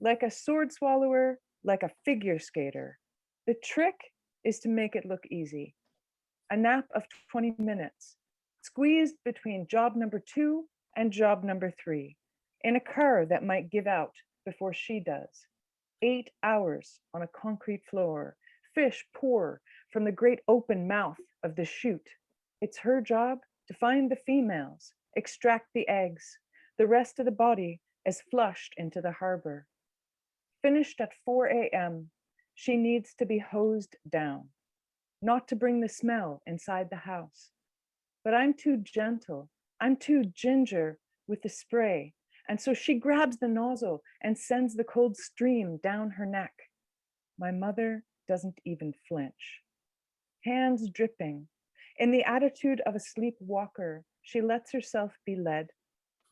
like a sword swallower, like a figure skater. The trick is to make it look easy. A nap of 20 minutes, squeezed between job number 2 and job number 3, in a car that might give out before she does. 8 hours on a concrete floor, fish pour from the great open mouth of the chute. It's her job to find the females, extract the eggs. The rest of the body is flushed into the harbor. Finished at 4 a.m., she needs to be hosed down, not to bring the smell inside the house. But I'm too gentle, I'm too ginger with the spray, and so she grabs the nozzle and sends the cold stream down her neck. My mother doesn't even flinch. Hands dripping, in the attitude of a sleepwalker, she lets herself be led,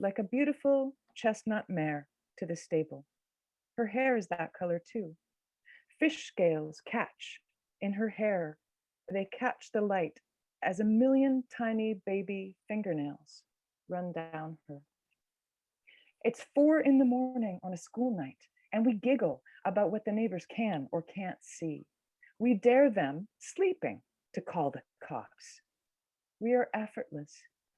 like a beautiful chestnut mare, to the stable. Her hair is that color too. Fish scales catch in her hair. They catch the light as a million tiny baby fingernails run down her. It's 4 in the morning on a school night, and we giggle about what the neighbors can or can't see. We dare them, sleeping, to call the cops. We are effortless.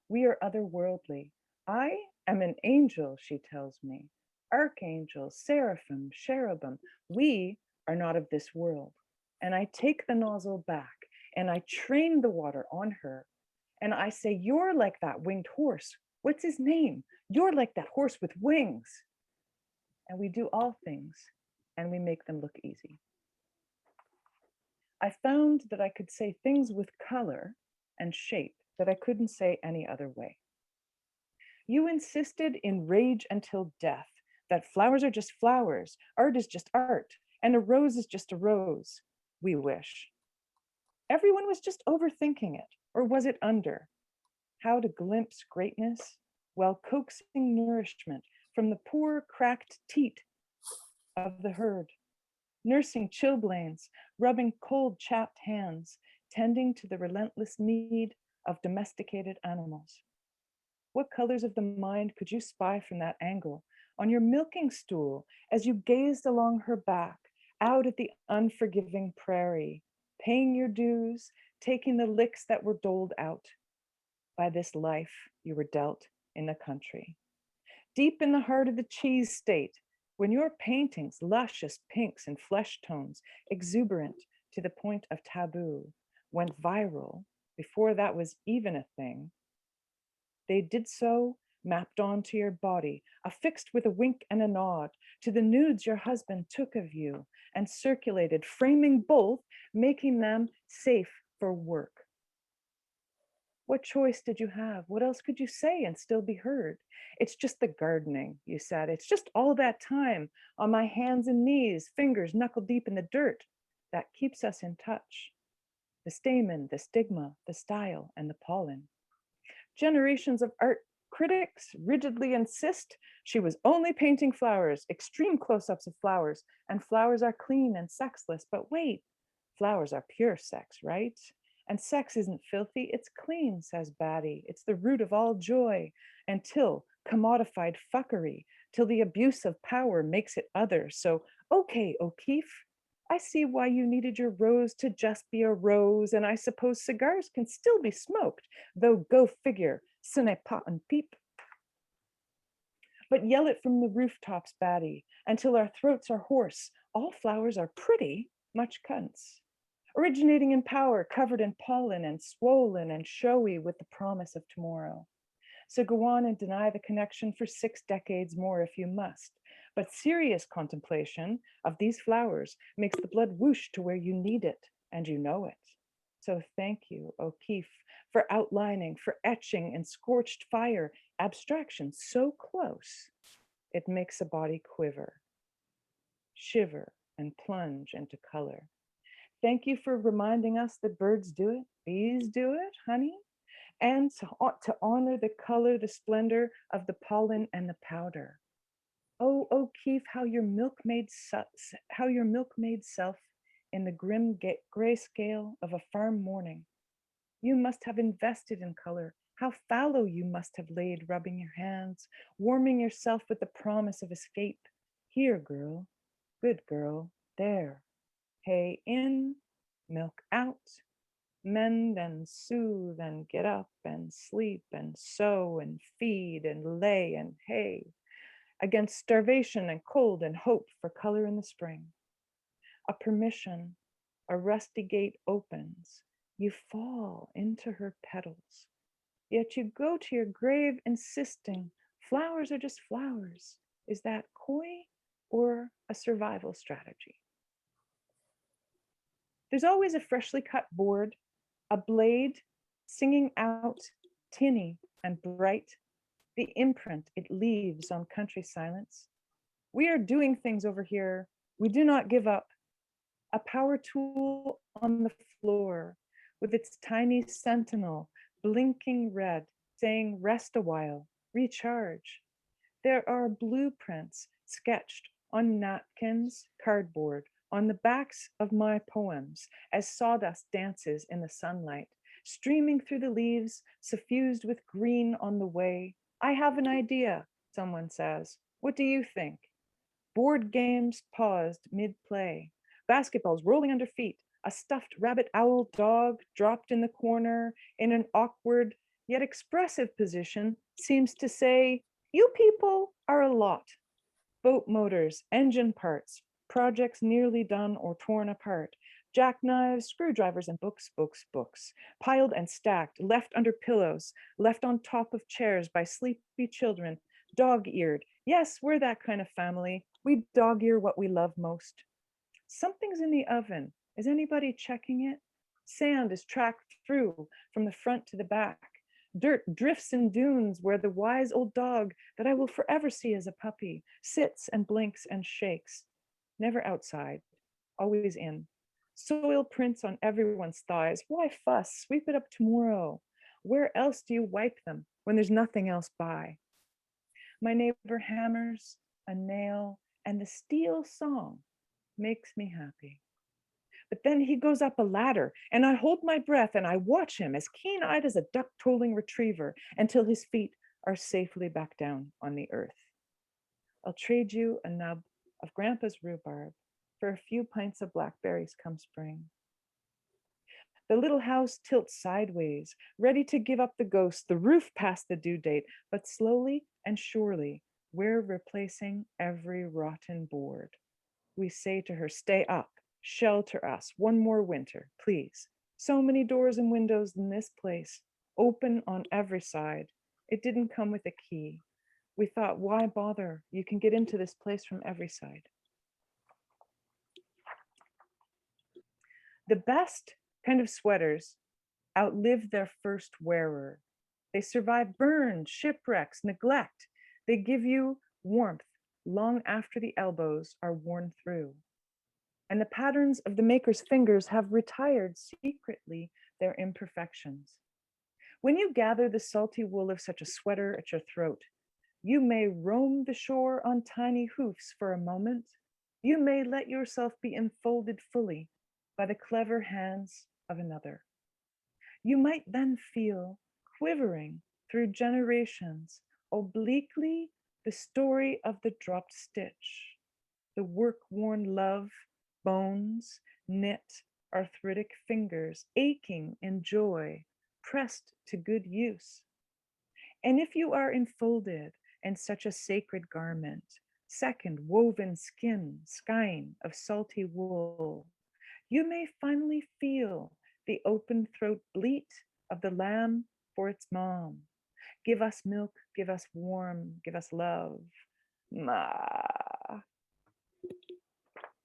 We are otherworldly. I am an angel, she tells me. Archangel, seraphim, cherubim. We are not of this world. And I take the nozzle back and I train the water on her. And I say, you're like that winged horse. What's his name? You're like that horse with wings. And we do all things and we make them look easy. I found that I could say things with color and shape that I couldn't say any other way. You insisted in Rage Until Death that flowers are just flowers, art is just art, and a rose is just a rose. We wish. Everyone was just overthinking it, or was it under? How to glimpse greatness while coaxing nourishment from the poor cracked teat of the herd, nursing chilblains, rubbing cold chapped hands, tending to the relentless need of domesticated animals. What colors of the mind could you spy from that angle on your milking stool as you gazed along her back, out at the unforgiving prairie, paying your dues, taking the licks that were doled out by this life you were dealt in the country? Deep in the heart of the cheese state, when your paintings, luscious pinks and flesh tones, exuberant to the point of taboo, went viral before that was even a thing, they did so mapped onto your body, affixed with a wink and a nod to the nudes your husband took of you and circulated, framing both, making them safe for work. What choice did you have? What else could you say and still be heard? It's just the gardening, you said. It's just all that time on my hands and knees, fingers knuckle deep in the dirt that keeps us in touch. The stamen, the stigma, the style, and the pollen. Generations of art critics rigidly insist she was only painting flowers, extreme close-ups of flowers, and flowers are clean and sexless. But wait, flowers are pure sex, right? And sex isn't filthy, it's clean, says Batty. It's the root of all joy, until commodified fuckery, till the abuse of power makes it other. So, okay, O'Keefe, I see why you needed your rose to just be a rose, and I suppose cigars can still be smoked, though go figure, ce n'est pas un pipe. But yell it from the rooftops, Batty, until our throats are hoarse. All flowers are pretty, much cunts. Originating in power, covered in pollen and swollen and showy with the promise of tomorrow. So go on and deny the connection for 6 decades more if you must. But serious contemplation of these flowers makes the blood whoosh to where you need it, and you know it. So thank you, O'Keefe, for outlining, for etching in scorched fire, abstraction so close, it makes a body quiver, shiver, and plunge into color. Thank you for reminding us that birds do it, bees do it, honey, and to honor the color, the splendor of the pollen and the powder. Oh, O'Keefe, how your milkmaid self in the grim grayscale of a farm morning. You must have invested in color. How fallow you must have laid, rubbing your hands, warming yourself with the promise of escape, Here, girl, good girl, there. Hay in, milk out, mend and soothe and get up and sleep and sew and feed and lay and hay, against starvation and cold and hope for color in the spring. A permission, a rusty gate opens. You fall into her petals. Yet you go to your grave insisting flowers are just flowers. Is that coy or a survival strategy? There's always a freshly cut board, a blade singing out, tinny and bright, the imprint it leaves on country silence. We are doing things over here. We do not give up. A power tool on the floor with its tiny sentinel blinking red, saying rest a while, recharge. There are blueprints sketched on napkins, cardboard, on the backs of my poems as sawdust dances in the sunlight, streaming through the leaves, suffused with green on the way. I have an idea, someone says. What do you think? Board games paused mid-play. Basketballs rolling under feet. A stuffed rabbit owl dog dropped in the corner in an awkward yet expressive position seems to say, you people are a lot. Boat motors, engine parts, projects nearly done or torn apart, jackknives, screwdrivers, and books, books, books, piled and stacked, left under pillows, left on top of chairs by sleepy children, dog-eared. Yes, we're that kind of family. We dog-ear what we love most. Something's in the oven. Is anybody checking it? Sand is tracked through from the front to the back. Dirt drifts in dunes where the wise old dog that I will forever see as a puppy sits and blinks and shakes. Never outside, always in. Soil prints on everyone's thighs. Why fuss? Sweep it up tomorrow. Where else do you wipe them when there's nothing else by? My neighbor hammers a nail, and the steel song makes me happy. But then he goes up a ladder, and I hold my breath and I watch him as keen-eyed as a duck-tolling retriever until his feet are safely back down on the earth. I'll trade you a nub of Grandpa's rhubarb for a few pints of blackberries come spring. The little house tilts sideways, ready to give up the ghost, the roof past the due date, but slowly and surely, we're replacing every rotten board. We say to her, stay up, shelter us one more winter, please. So many doors and windows in this place, open on every side. It didn't come with a key. We thought, why bother? You can get into this place from every side. The best kind of sweaters outlive their first wearer. They survive burns, shipwrecks, neglect. They give you warmth long after the elbows are worn through. And the patterns of the maker's fingers have retired secretly their imperfections. When you gather the salty wool of such a sweater at your throat, you may roam the shore on tiny hoofs for a moment. You may let yourself be enfolded fully by the clever hands of another. You might then feel, quivering through generations, obliquely the story of the dropped stitch, the work-worn love, bones, knit, arthritic fingers, aching in joy, pressed to good use. And if you are enfolded in such a sacred garment, second woven skein of salty wool, you may finally feel the open throat bleat of the lamb for its mom. Give us milk, give us warm, give us love. Ma.